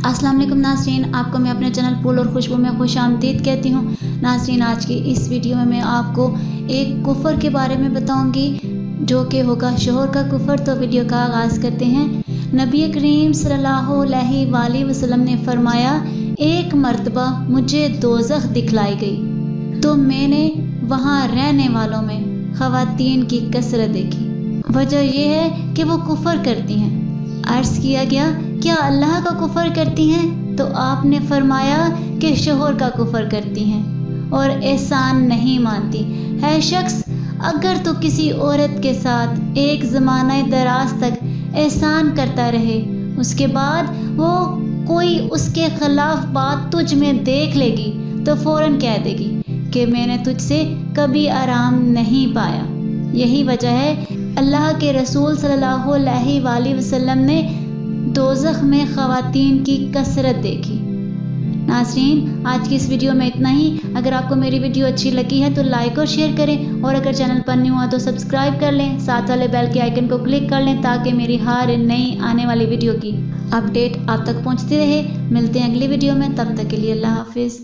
अस्सलाम वालेकुम नाज़रीन, आपको मैं अपने चैनल फूल और खुशबू में खुश आमदीद कहती हूँ। नाज़रीन, आज की इस वीडियो में मैं आपको एक कुफ़र के बारे में बताऊँगी जो कि होगा शोहर का कुफ़र। तो वीडियो का आगाज़ करते हैं। नबी करीम सल्लल्लाहु अलैहि वसल्लम ने फरमाया, एक मर्तबा मुझे दोज़ख दिखलाई गई तो मैंने वहाँ रहने वालों में ख़वातीन की कसरत देखी। वजह यह है कि वो कुफ़र करती हैं। अर्ज़ किया गया, क्या अल्लाह का कुफ़र करती हैं? तो आपने फरमाया कि शोहर का कुफ़र करती हैं और एहसान नहीं मानती। है शख्स, अगर तो किसी औरत के साथ एक ज़माना दराज तक एहसान करता रहे, उसके बाद वो कोई उसके ख़िलाफ़ बात तुझ में देख लेगी तो फ़ौरन कह देगी कि मैंने तुझसे कभी आराम नहीं पाया। यही वजह है अल्लाह के रसूल सल्लल्लाहु अलैहि वसल्लम ने दोज़ख में ख़वातीन की कसरत देखी। नाज़रीन, आज की इस वीडियो में इतना ही। अगर आपको मेरी वीडियो अच्छी लगी है तो लाइक और शेयर करें, और अगर चैनल पर न्यू हुआ तो सब्सक्राइब कर लें, साथ वाले बेल के आइकन को क्लिक कर लें ताकि मेरी हर नई आने वाली वीडियो की अपडेट आप तक पहुंचती रहे। मिलते हैं अगली वीडियो में, तब तक के लिए अल्लाह हाफिज़।